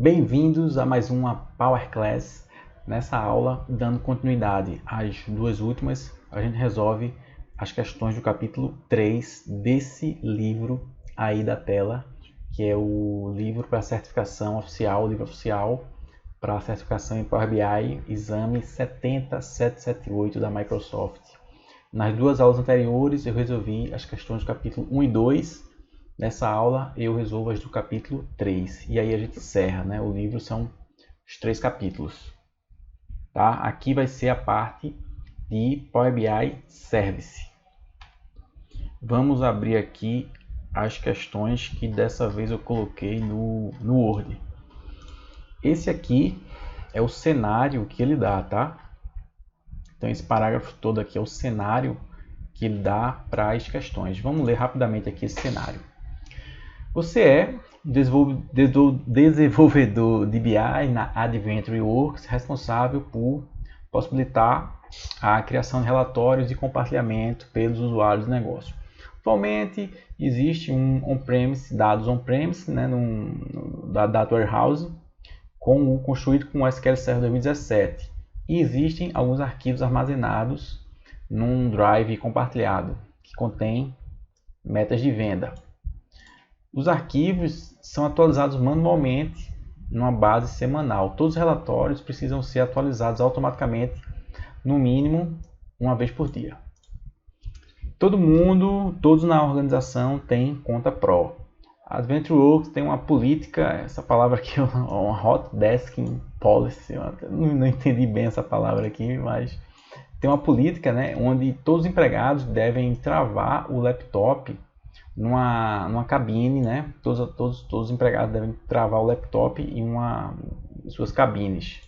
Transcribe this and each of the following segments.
Bem-vindos a mais uma Power Class. Nessa aula, dando continuidade às duas últimas, a gente resolve as questões do capítulo 3 desse livro aí da tela, que é o livro para certificação oficial, o livro oficial para a certificação em Power BI, exame 70778 da Microsoft. Nas duas aulas anteriores, eu resolvi as questões do capítulo 1 e 2. Nessa aula, eu resolvo as do capítulo 3. E aí a gente encerra, né? O livro são os 3 capítulos. Tá? Aqui vai ser a parte de Power BI Service. Vamos abrir aqui as questões que dessa vez eu coloquei no Word. Esse aqui é o cenário que ele dá, tá? Então esse parágrafo todo aqui é o cenário que ele dá para as questões. Vamos ler rapidamente aqui esse cenário. Você é desenvolvedor de BI na Adventure Works, responsável por possibilitar a criação de relatórios e compartilhamento pelos usuários do negócio. Atualmente existe um on-premise, dados on-premise, né, da Data Warehouse, construído com o SQL Server 2017. E existem alguns arquivos armazenados num drive compartilhado, que contém metas de venda. Os arquivos são atualizados manualmente numa base semanal. Todos os relatórios precisam ser atualizados automaticamente, no mínimo, uma vez por dia. Todos na organização têm conta Pro. A Adventure Works tem uma política, essa palavra aqui é uma Hot Desking Policy, eu não entendi bem essa palavra aqui, mas tem uma política, né, onde todos os empregados devem travar o laptop numa cabine, né? Todos os empregados devem travar o laptop em suas cabines.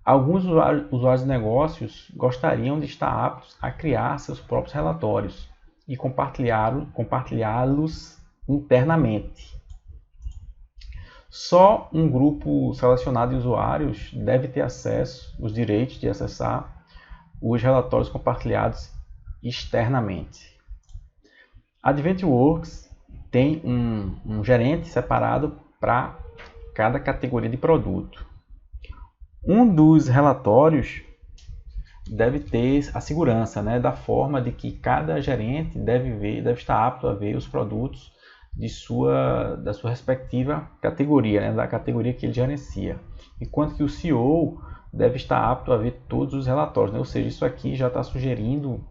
Alguns usuários de negócios gostariam de estar aptos a criar seus próprios relatórios e compartilhá-los internamente. Só um grupo selecionado de usuários deve ter os direitos de acessar os relatórios compartilhados externamente. A Adventure Works tem um gerente separado para cada categoria de produto. Um dos relatórios deve ter a segurança, né, da forma de que cada gerente deve estar apto a ver os produtos da sua respectiva categoria, né, da categoria que ele gerencia. Enquanto que o CEO deve estar apto a ver todos os relatórios, né? Ou seja, isso aqui já está sugerindo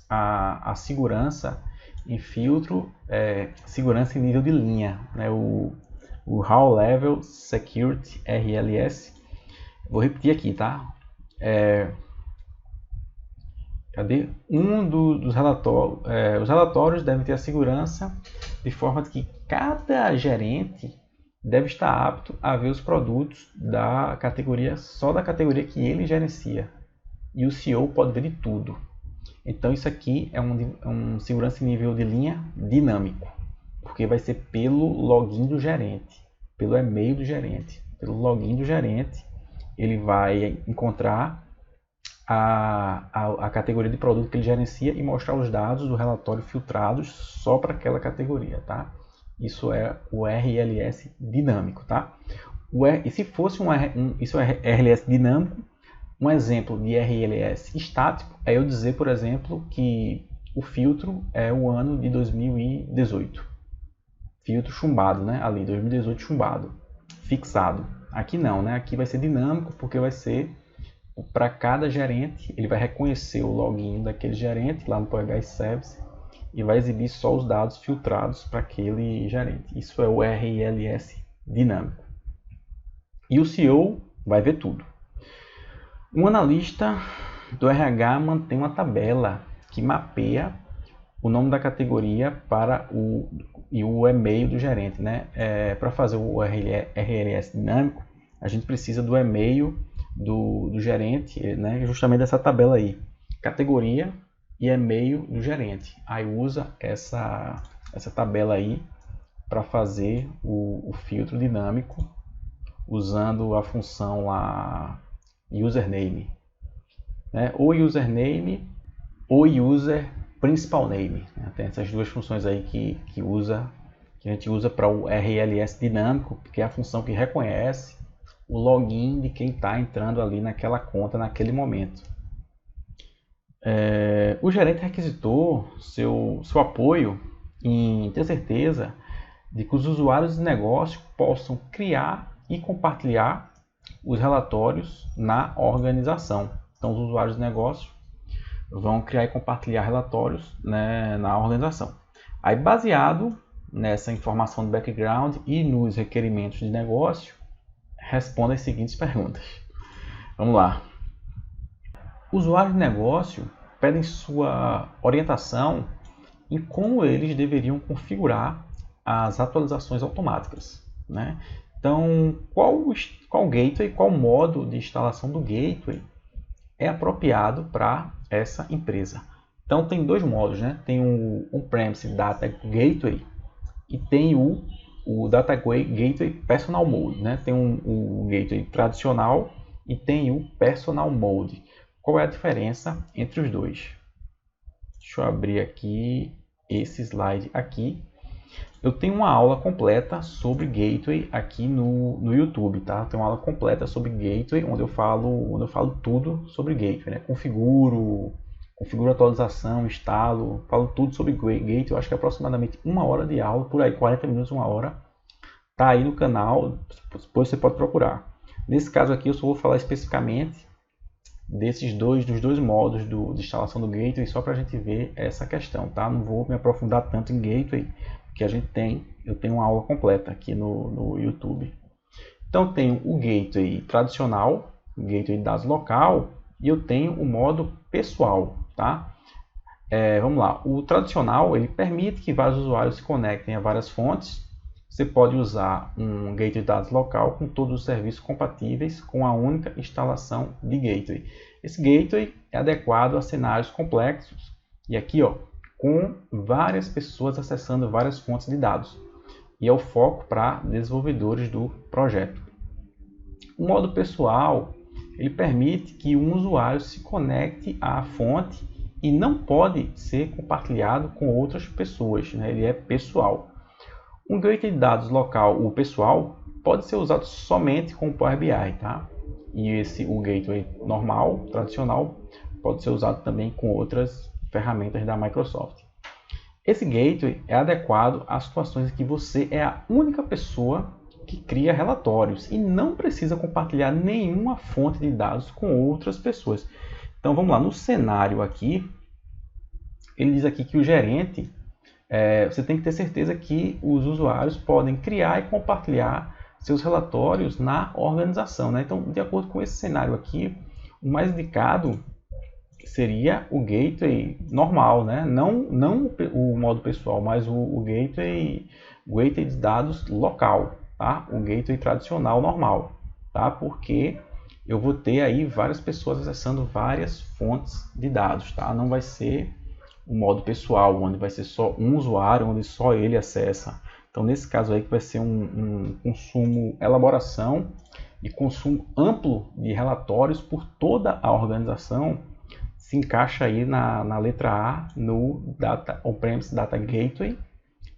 a segurança em filtro, segurança em nível de linha, né? o Raw Level Security RLS. Vou repetir aqui, tá? Cadê? Dos relatórios, os relatórios devem ter a segurança de forma que cada gerente deve estar apto a ver os produtos só da categoria que ele gerencia. E o CEO pode ver de tudo. Então isso aqui é um segurança em nível de linha dinâmico, porque vai ser pelo login do gerente, pelo e-mail do gerente. Pelo login do gerente, ele vai encontrar a categoria de produto que ele gerencia e mostrar os dados do relatório filtrados só para aquela categoria, tá? Isso é o RLS dinâmico, tá? E se fosse isso é RLS dinâmico, um exemplo de RLS estático é eu dizer, por exemplo, que o filtro é o ano de 2018. Filtro chumbado, né? Ali, 2018 chumbado, fixado. Aqui não, né? Aqui vai ser dinâmico, porque vai ser para cada gerente, ele vai reconhecer o login daquele gerente lá no Power BI Service e vai exibir só os dados filtrados para aquele gerente. Isso é o RLS dinâmico. E o CEO vai ver tudo. Um analista do RH mantém uma tabela que mapeia o nome da categoria e o e-mail do gerente, né? Para fazer o RLS dinâmico, a gente precisa do e-mail do gerente, né? Justamente dessa tabela aí, categoria e e-mail do gerente. Aí usa essa tabela aí para fazer o filtro dinâmico usando a função lá username, né? Ou username ou user principal name, né? Tem essas duas funções aí que usa que a gente usa para o RLS dinâmico, que é a função que reconhece o login de quem está entrando ali naquela conta naquele momento. O gerente requisitou seu apoio em ter certeza de que os usuários de negócio possam criar e compartilhar os relatórios na organização. Então, os usuários de negócio vão criar e compartilhar relatórios, né, na organização. Aí, baseado nessa informação de background e nos requerimentos de negócio, responda as seguintes perguntas. Vamos lá. Usuários de negócio pedem sua orientação em como eles deveriam configurar as atualizações automáticas, né? Então, qual gateway, qual modo de instalação do gateway é apropriado para essa empresa? Então, tem dois modos, né? Tem o On-Premise Data Gateway e tem o Data Gateway Personal Mode, né? Tem o Gateway tradicional e tem o Personal Mode. Qual é a diferença entre os dois? Deixa eu abrir aqui esse slide aqui. Eu tenho uma aula completa sobre Gateway aqui no YouTube, tá? Tem uma aula completa sobre Gateway, onde eu falo tudo sobre Gateway, né? Configuro a atualização, instalo, falo tudo sobre Gateway. Eu acho que é aproximadamente 1 hora de aula, por aí, 40 minutos, 1 hora. Tá aí no canal, depois você pode procurar. Nesse caso aqui, eu só vou falar especificamente dos dois modos de instalação do Gateway, só para a gente ver essa questão, tá? Não vou me aprofundar tanto em Gateway, que eu tenho uma aula completa aqui no YouTube. Então, tenho o Gateway tradicional, o Gateway de dados local, e eu tenho o modo pessoal, tá? Vamos lá. O tradicional, ele permite que vários usuários se conectem a várias fontes. Você pode usar um gateway de dados local com todos os serviços compatíveis com a única instalação de gateway. Esse gateway é adequado a cenários complexos e aqui, ó, com várias pessoas acessando várias fontes de dados. E é o foco para desenvolvedores do projeto. O modo pessoal, ele permite que um usuário se conecte à fonte e não pode ser compartilhado com outras pessoas, né? Ele é pessoal. Um gateway de dados local, o pessoal, pode ser usado somente com o Power BI, tá? E o gateway normal, tradicional, pode ser usado também com outras ferramentas da Microsoft. Esse gateway é adequado às situações em que você é a única pessoa que cria relatórios e não precisa compartilhar nenhuma fonte de dados com outras pessoas. Então vamos lá, no cenário aqui, ele diz aqui que o gerente, você tem que ter certeza que os usuários podem criar e compartilhar seus relatórios na organização, né? Então, de acordo com esse cenário aqui, o mais indicado seria o gateway normal, né? Não o modo pessoal, mas o gateway de dados local, tá? O gateway tradicional normal, tá? Porque eu vou ter aí várias pessoas acessando várias fontes de dados, tá? Não vai ser o modo pessoal, onde vai ser só um usuário, onde só ele acessa. Então, nesse caso aí, que vai ser um consumo, elaboração e consumo amplo de relatórios por toda a organização, se encaixa aí na letra A, no On-Premise Data Gateway,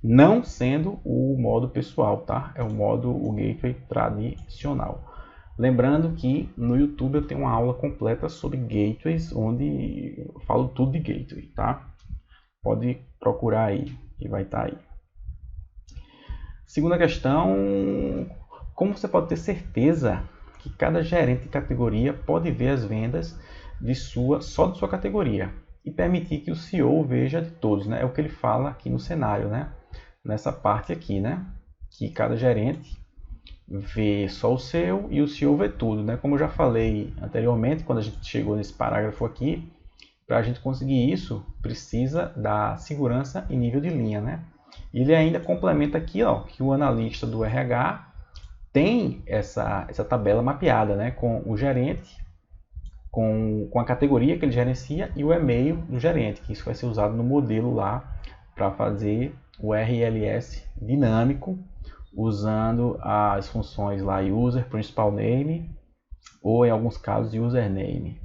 não sendo o modo pessoal, tá? É o Gateway tradicional. Lembrando que no YouTube eu tenho uma aula completa sobre gateways, onde eu falo tudo de gateway, tá? Pode procurar aí, que vai estar aí. Segunda questão, como você pode ter certeza que cada gerente de categoria pode ver as vendas só de sua categoria e permitir que o CEO veja de todos, né? É o que ele fala aqui no cenário, né? Nessa parte aqui, né? Que cada gerente vê só o seu e o CEO vê tudo, né? Como eu já falei anteriormente, quando a gente chegou nesse parágrafo aqui, para a gente conseguir isso, precisa da segurança em nível de linha, né? Ele ainda complementa aqui, ó, que o analista do RH tem essa tabela mapeada, né? Com o gerente, com a categoria que ele gerencia e o e-mail do gerente, que isso vai ser usado no modelo lá para fazer o RLS dinâmico, usando as funções lá user, principal name, ou em alguns casos username.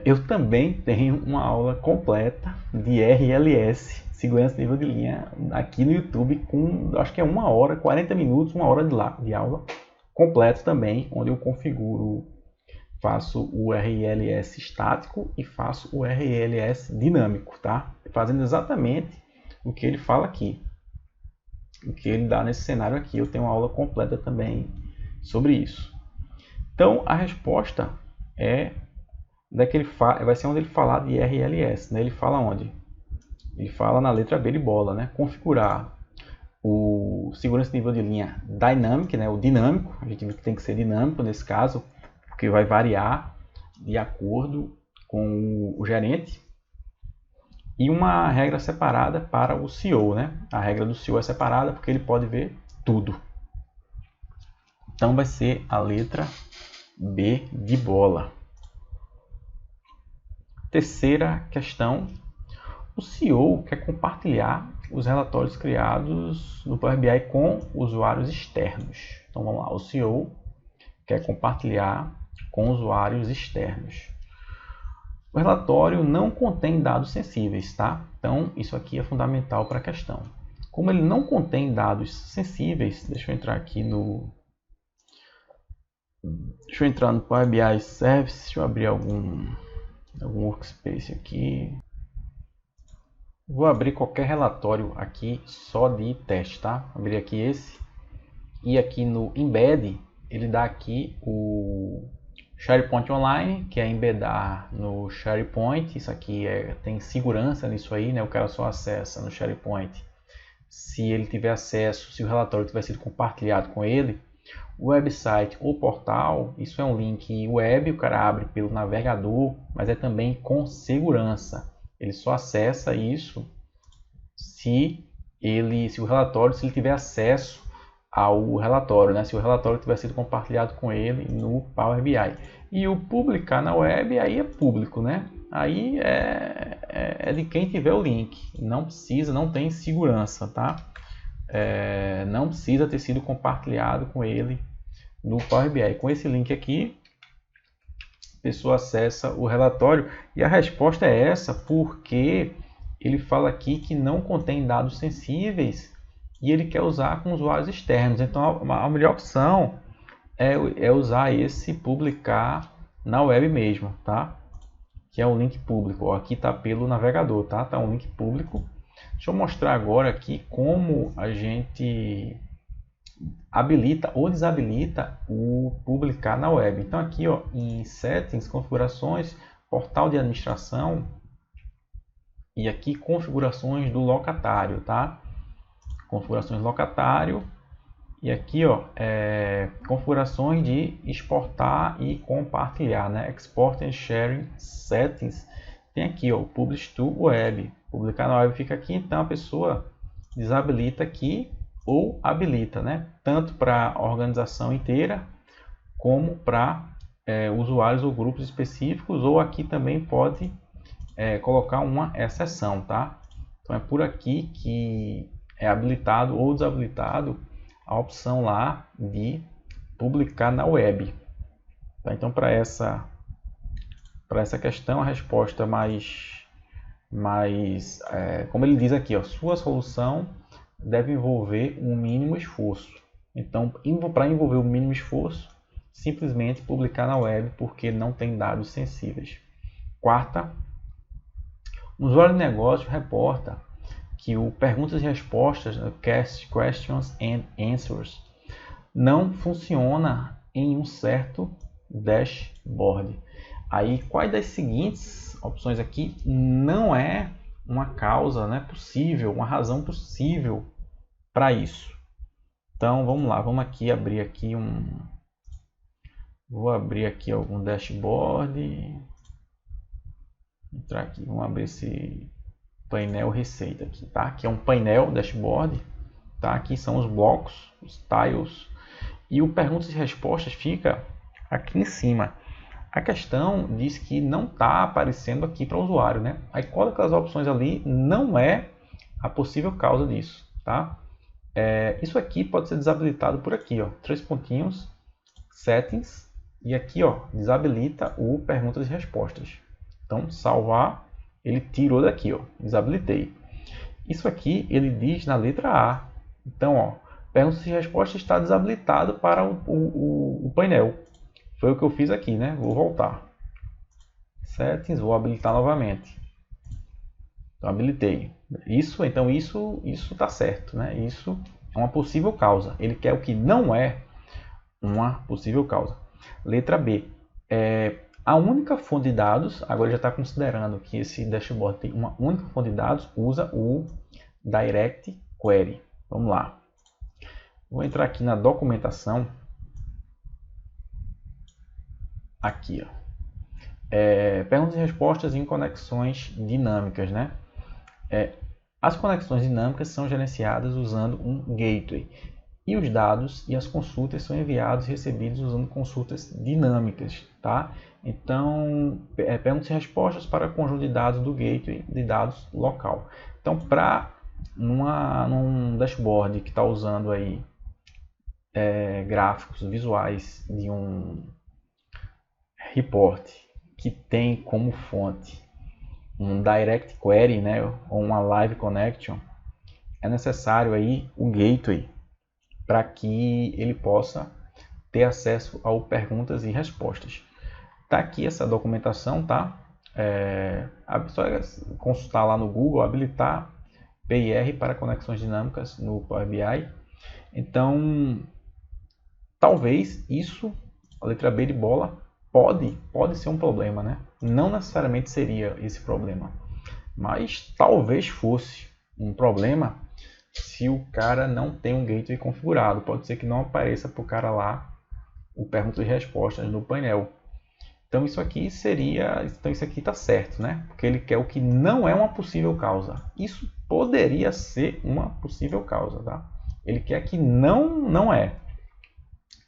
Eu também tenho uma aula completa de RLS segurança nível de linha aqui no YouTube com, acho que é 1 hora, 40 minutos, 1 hora de aula completo também, onde eu configuro, faço o RLS estático e faço o RLS dinâmico, tá? Fazendo exatamente o que ele fala aqui, o que ele dá nesse cenário aqui. Eu tenho uma aula completa também sobre isso. Então a resposta vai ser onde ele falar de RLS, né? Ele fala onde? Ele fala na letra B de bola, né? Configurar o segurança nível de linha dynamic, né? O dinâmico, a gente tem que ser dinâmico nesse caso, porque vai variar de acordo com o gerente. E uma regra separada para o CEO, né? A regra do CEO é separada porque ele pode ver tudo. Então vai ser a letra B de bola. Terceira questão. O CEO quer compartilhar os relatórios criados no Power BI com usuários externos. Então vamos lá. O CEO quer compartilhar com usuários externos. O relatório não contém dados sensíveis, tá? Então, isso aqui é fundamental para a questão. Como ele não contém dados sensíveis, deixa eu entrar aqui no... Deixa eu entrar no Power BI Service, deixa eu abrir algum workspace aqui. Vou abrir qualquer relatório aqui só de teste, tá? Abrir aqui esse. E aqui no Embed, ele dá aqui o SharePoint Online, que é embedar no SharePoint. Isso aqui tem segurança nisso aí, né? O cara só acessa no SharePoint se ele tiver acesso, se o relatório tiver sido compartilhado com ele. O website ou portal, isso é um link web, o cara abre pelo navegador, mas é também com segurança. Ele só acessa isso se o relatório, se ele tiver acesso ao relatório, né? Se o relatório tiver sido compartilhado com ele no Power BI. E o publicar na web, aí é público, né? Aí é de quem tiver o link. Não precisa, não tem segurança, tá? Não precisa ter sido compartilhado com ele no Power BI. Com esse link aqui, a pessoa acessa o relatório. E a resposta é essa, porque ele fala aqui que não contém dados sensíveis e ele quer usar com usuários externos. Então a melhor opção é usar esse publicar na web mesmo, tá? Que é o link público. Ó, aqui está pelo navegador, tá? Tá um link público. Deixa eu mostrar agora aqui como a gente habilita ou desabilita o publicar na web. Então aqui, ó, em Settings, Configurações, Portal de Administração e aqui Configurações do locatário, tá? Configurações locatário e aqui, ó, configurações de exportar e compartilhar, né? Export and Sharing Settings. Tem aqui, ó, Publish to Web. Publicar na web fica aqui, então a pessoa desabilita aqui ou habilita, né? Tanto para a organização inteira como para usuários ou grupos específicos, ou aqui também pode colocar uma exceção, tá? Então é por aqui que é habilitado ou desabilitado a opção lá de publicar na web. Tá? Então para essa questão a resposta como ele diz aqui, ó, sua solução deve envolver um mínimo esforço. Então, para envolver o mínimo esforço, simplesmente publicar na web, porque não tem dados sensíveis. Quarta, o usuário de negócio reporta que o perguntas e respostas, questions and answers, não funciona em um certo dashboard. Aí, quais das seguintes opções aqui não é uma causa, né, possível, uma razão possível para isso? Então, vamos lá, vamos aqui abrir aqui vou abrir aqui algum dashboard, entrar aqui, vamos abrir esse painel receita aqui, tá? Que é um painel dashboard, tá? Aqui são os blocos, os tiles, e o perguntas e respostas fica aqui em cima. A questão diz que não está aparecendo aqui para o usuário, né? Aí qual daquelas opções ali não é a possível causa disso, tá? Isso aqui pode ser desabilitado por aqui, ó, 3 pontinhos, Settings, e aqui, ó, desabilita o perguntas e respostas. Então, salvar, ele tirou daqui, ó, desabilitei. Isso aqui ele diz na letra A. Então, ó, pergunta se resposta está desabilitado para o painel. Foi o que eu fiz aqui, né? Vou voltar. Settings, vou habilitar novamente. Então, habilitei. Isso está certo, né? Isso é uma possível causa. Ele quer o que não é uma possível causa. Letra B. A única fonte de dados, agora já está considerando que esse dashboard tem uma única fonte de dados, usa o Direct Query. Vamos lá. Vou entrar aqui na documentação. Aqui, ó. Perguntas e respostas em conexões dinâmicas, né? As conexões dinâmicas são gerenciadas usando um gateway. E os dados e as consultas são enviados e recebidos usando consultas dinâmicas, tá? Então, perguntas e respostas para o conjunto de dados do gateway de dados local. Então, para num dashboard que está usando aí gráficos visuais de um report que tem como fonte um Direct Query, né, ou uma Live Connection, é necessário aí o gateway para que ele possa ter acesso ao perguntas e respostas. Tá aqui essa documentação, tá? Só consultar lá no Google, habilitar PIR para conexões dinâmicas no Power BI. Então, talvez isso, a letra B de bola, pode ser um problema, né? Não necessariamente seria esse problema, mas talvez fosse um problema se o cara não tem um gateway configurado. Pode ser que não apareça para o cara lá o perguntas e respostas no painel. Então isso aqui está certo, né? Porque ele quer o que não é uma possível causa. Isso poderia ser uma possível causa, tá? Ele quer que não é.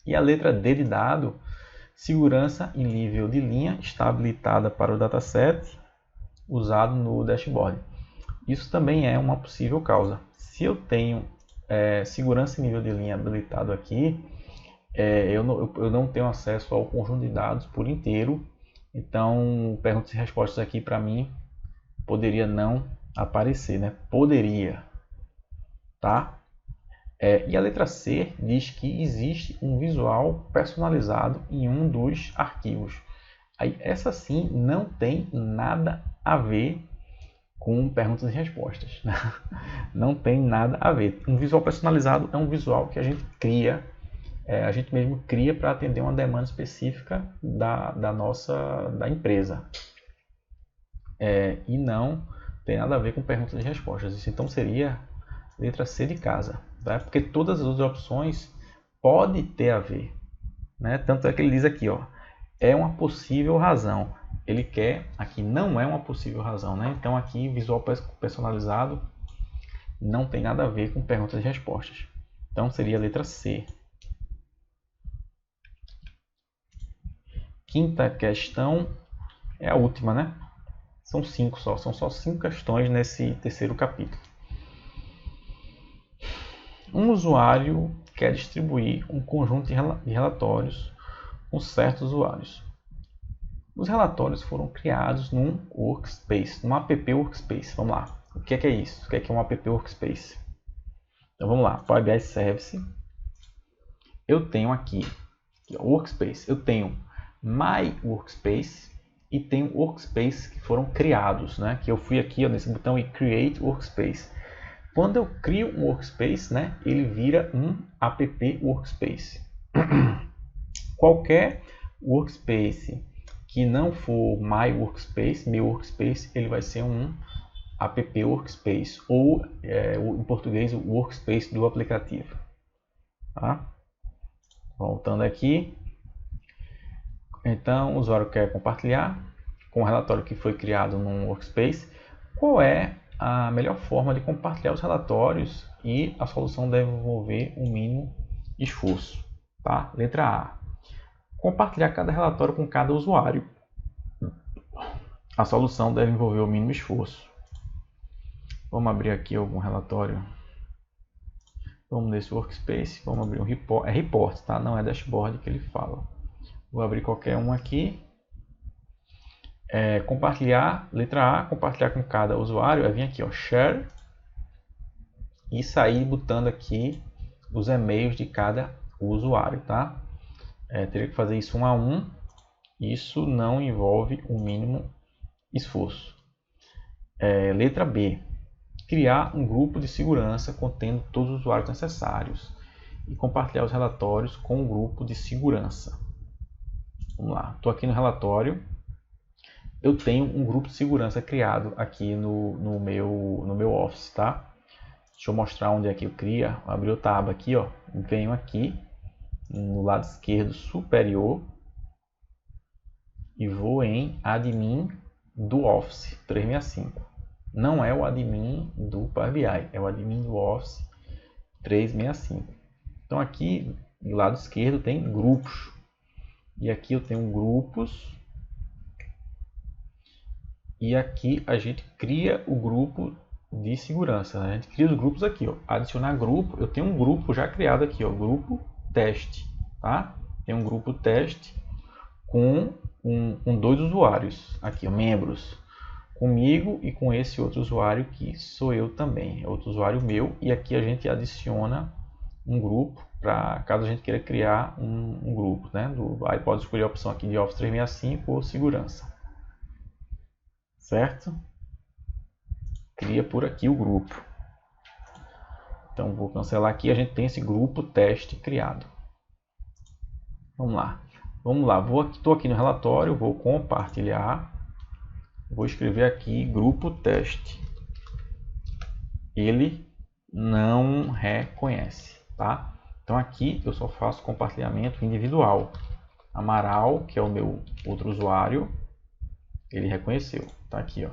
E a letra D de dado, segurança em nível de linha está habilitada para o dataset usado no dashboard. Isso também é uma possível causa. Se eu tenho segurança em nível de linha habilitado aqui, eu não tenho acesso ao conjunto de dados por inteiro. Então, perguntas e respostas aqui para mim poderia não aparecer, né? Poderia, tá? E a letra C diz que existe um visual personalizado em um dos arquivos. Aí, essa sim não tem nada a ver com perguntas e respostas. Não tem nada a ver. Um visual personalizado é um visual que a gente cria, a gente mesmo cria para atender uma demanda específica da empresa. E não tem nada a ver com perguntas e respostas. Isso então seria letra C de casa, tá? Porque todas as outras opções podem ter a ver, né? Tanto é que ele diz aqui, ó, é uma possível razão. Ele quer, aqui não é uma possível razão, né? Então aqui visual personalizado não tem nada a ver com perguntas e respostas. Então seria a letra C. Quinta questão é a última, né? São 5 só, são só 5 questões nesse terceiro capítulo. Um usuário quer distribuir um conjunto de relatórios com certos usuários. Os relatórios foram criados num workspace, num app workspace. Vamos lá. O que é isso? O que é um app workspace? Então vamos lá. Power BI Service. Eu tenho aqui workspace. Eu tenho My Workspace e tenho workspaces que foram criados, né? Que eu fui aqui nesse botão e Create Workspace. Quando eu crio um workspace, né, ele vira um app workspace. Qualquer workspace que não for my workspace, meu workspace, ele vai ser um app workspace ou em português o workspace do aplicativo. Tá? Voltando aqui, então o usuário quer compartilhar com o relatório que foi criado num workspace. Qual é a melhor forma de compartilhar os relatórios? E a solução deve envolver o mínimo esforço, tá? Letra A. Compartilhar cada relatório com cada usuário. A solução deve envolver o mínimo esforço. Vamos abrir aqui algum relatório. Vamos nesse workspace, vamos abrir um report. É report, tá? Não é dashboard que ele fala. Vou abrir qualquer um aqui. Compartilhar, letra A, compartilhar com cada usuário. Vai vir aqui, ó, share e sair botando aqui os e-mails de cada usuário, tá? Teria que fazer isso um a um. Isso não envolve o mínimo esforço. Letra B. Criar um grupo de segurança contendo todos os usuários necessários e compartilhar os relatórios com o grupo de segurança. Vamos lá, estou aqui no relatório. Eu tenho um grupo de segurança criado aqui no meu Office, tá? Deixa eu mostrar onde é que eu crio. Abri o tab aqui, ó. Venho aqui no lado esquerdo superior e vou em admin do Office 365. Não é o admin do Power BI, é o admin do Office 365. Então aqui do lado esquerdo tem grupos. E aqui eu tenho grupos. E aqui a gente cria o grupo de segurança. Né? A gente cria os grupos aqui. Ó. Adicionar grupo. Eu tenho um grupo já criado aqui. Ó, grupo teste. Tá? Tem um grupo teste com dois usuários. Aqui, ó, membros. Comigo e com esse outro usuário que sou eu também. É outro usuário meu. E aqui a gente adiciona um grupo para caso a gente queira criar um grupo. Né? Aí pode escolher a opção aqui de Office 365 ou segurança. Certo? Cria por aqui o grupo. Então vou cancelar aqui. A gente tem esse grupo teste criado. Vamos lá. Vamos lá. Estou aqui no relatório. Vou compartilhar. Vou escrever aqui grupo teste. Ele não reconhece, tá? Então aqui eu só faço compartilhamento individual. Amaral, que é o meu outro usuário, ele reconheceu. Tá aqui, ó.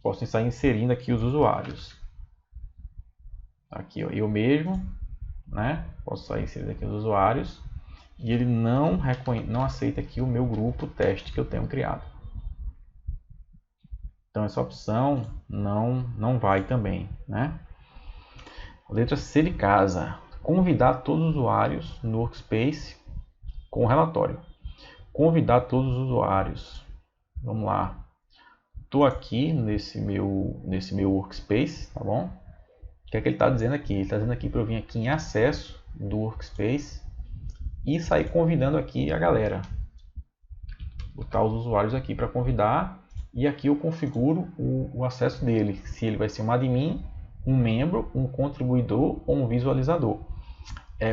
Posso estar inserindo aqui os usuários. Tá aqui, ó. Eu mesmo, né? Posso estar inserindo aqui os usuários. E ele não aceita aqui o meu grupo teste que eu tenho criado. Então essa opção não vai também, né? Letra C de casa. Convidar todos os usuários no Workspace com o relatório. Convidar todos os usuários. Vamos lá. Estou aqui nesse meu Workspace, tá bom? O que é que ele está dizendo aqui? Ele está dizendo aqui para eu vir aqui em acesso do Workspace e sair convidando aqui a galera. Botar os usuários aqui para convidar e aqui eu configuro o acesso dele. Se ele vai ser um admin, um membro, um contribuidor ou um visualizador.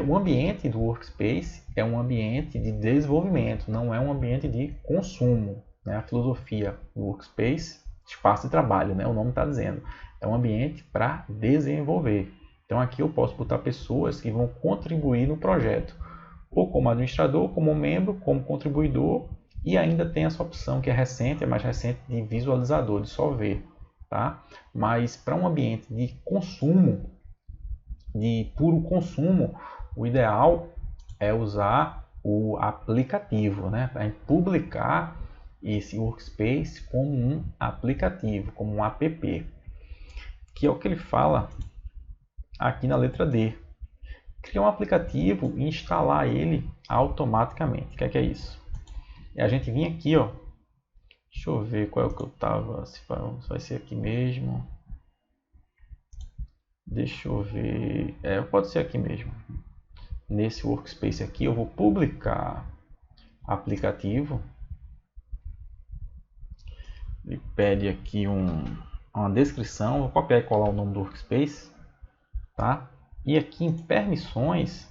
O ambiente do Workspace é um ambiente de desenvolvimento, não é um ambiente de consumo. Né? A filosofia do Workspace, espaço de trabalho, né? O nome está dizendo, é um ambiente para desenvolver. Então aqui eu posso botar pessoas que vão contribuir no projeto, ou como administrador, como membro, como contribuidor, e ainda tem essa opção que é recente, é mais recente, de visualizador, de só ver. Tá? Mas para um ambiente de consumo, de puro consumo, o ideal é usar o aplicativo, né? Para publicar esse Workspace como um aplicativo, como um app, que é o que ele fala aqui na letra D. Criar um aplicativo e instalar ele automaticamente. O que é isso? E a gente vir aqui, ó. Deixa eu ver qual é o que eu estava. Se vai ser aqui mesmo. Deixa eu ver. Pode ser aqui mesmo. Nesse Workspace aqui eu vou publicar aplicativo. Ele pede aqui uma descrição. Vou copiar e colar o nome do Workspace. Tá? E aqui em permissões,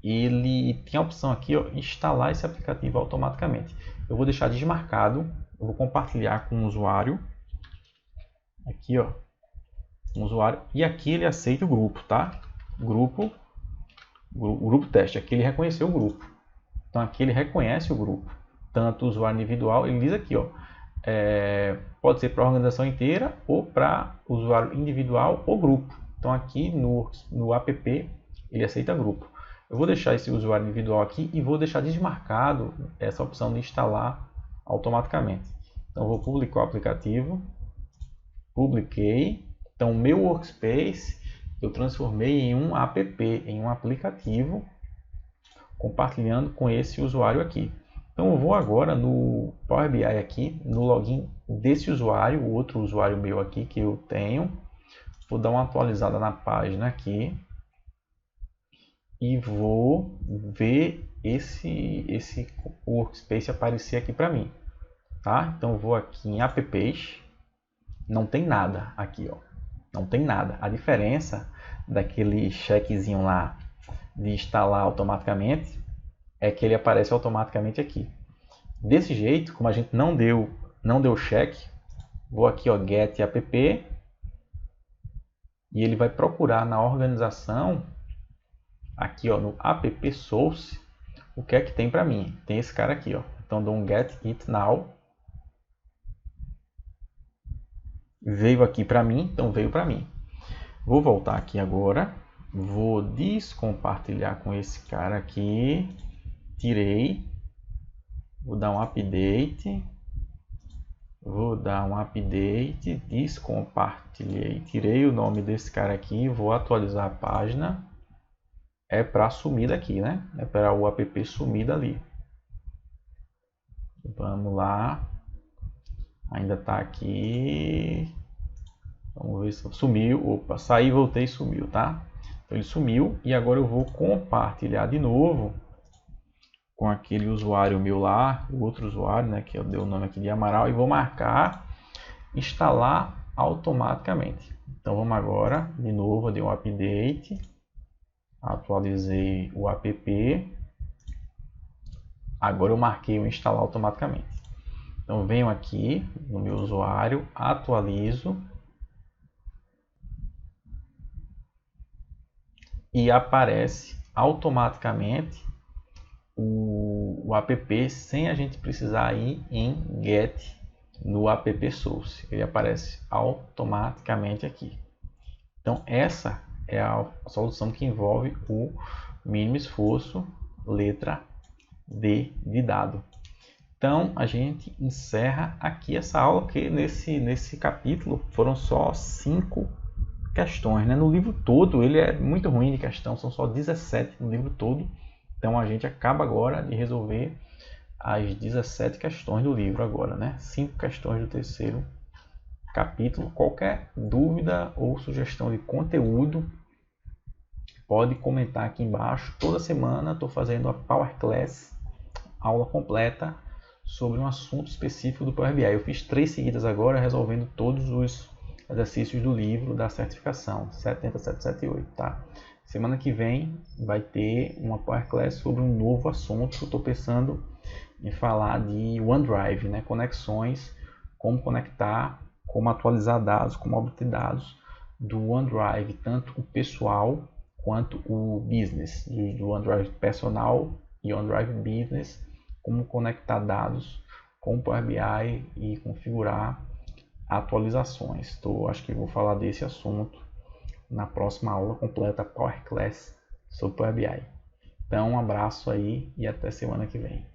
ele tem a opção aqui, ó, instalar esse aplicativo automaticamente. Eu vou deixar desmarcado. Eu vou compartilhar com o usuário. Aqui, ó. Um usuário. E aqui ele aceita o grupo, tá? O grupo teste. Aqui ele reconheceu o grupo. Então aqui ele reconhece o grupo. Tanto o usuário individual, ele diz aqui, ó. Pode ser para a organização inteira ou para o usuário individual ou grupo. Então aqui no app ele aceita grupo. Eu vou deixar esse usuário individual aqui e vou deixar desmarcado essa opção de instalar automaticamente. Então eu vou publicar o aplicativo. Publiquei. Então o meu Workspace eu transformei em um app, em um aplicativo, compartilhando com esse usuário aqui. Então eu vou agora no Power BI aqui, no login desse usuário, o outro usuário meu aqui que eu tenho. Vou dar uma atualizada na página aqui e vou ver esse workspace aparecer aqui para mim, tá? Então eu vou aqui em apps, não tem nada aqui, ó. Não tem nada. A diferença daquele checkzinho lá de instalar automaticamente é que ele aparece automaticamente aqui. Desse jeito, como a gente não deu check, vou aqui, ó, get app, e ele vai procurar na organização aqui, ó, no app source, o que é que tem para mim. Tem esse cara aqui, ó. Então dou um get it now. Veio aqui para mim, então veio para mim. Vou voltar aqui agora, vou descompartilhar com esse cara aqui, tirei, vou dar um update, descompartilhei, tirei o nome desse cara aqui, vou atualizar a página, é para sumir daqui, né? É para o app sumir dali. Vamos lá, ainda está aqui. Vamos ver se sumiu. Opa, saí, voltei, sumiu, tá? Então ele sumiu e agora eu vou compartilhar de novo com aquele usuário meu lá, o outro usuário, né, que eu dei o nome aqui de Amaral, e vou marcar instalar automaticamente. Então vamos agora, de novo, eu dei um update, atualizei o app, agora eu marquei o instalar automaticamente. Então venho aqui no meu usuário, atualizo, e aparece automaticamente o app sem a gente precisar ir em get no app source. Ele aparece automaticamente aqui. Então essa é a solução que envolve o mínimo esforço, letra D de dado. Então a gente encerra aqui essa aula, porque nesse capítulo foram só 5 questões, né? No livro todo ele é muito ruim de questão, são só 17 no livro todo. Então a gente acaba agora de resolver as 17 questões do livro agora, né? 5 questões do terceiro capítulo. Qualquer dúvida ou sugestão de conteúdo, pode comentar aqui embaixo. Toda semana estou fazendo a Power Class, aula completa sobre um assunto específico do Power BI. Eu fiz 3 seguidas agora, resolvendo todos os exercícios do livro da certificação 70778, tá? Semana que vem vai ter uma Power Class sobre um novo assunto. Eu estou pensando em falar de OneDrive, né? Conexões, como conectar, como atualizar dados, como obter dados do OneDrive, tanto o pessoal quanto o business, do OneDrive personal e OneDrive Business, como conectar dados com o Power BI e configurar atualizações. Acho que vou falar desse assunto na próxima aula completa Power Class sobre Power BI. Então um abraço aí e até semana que vem.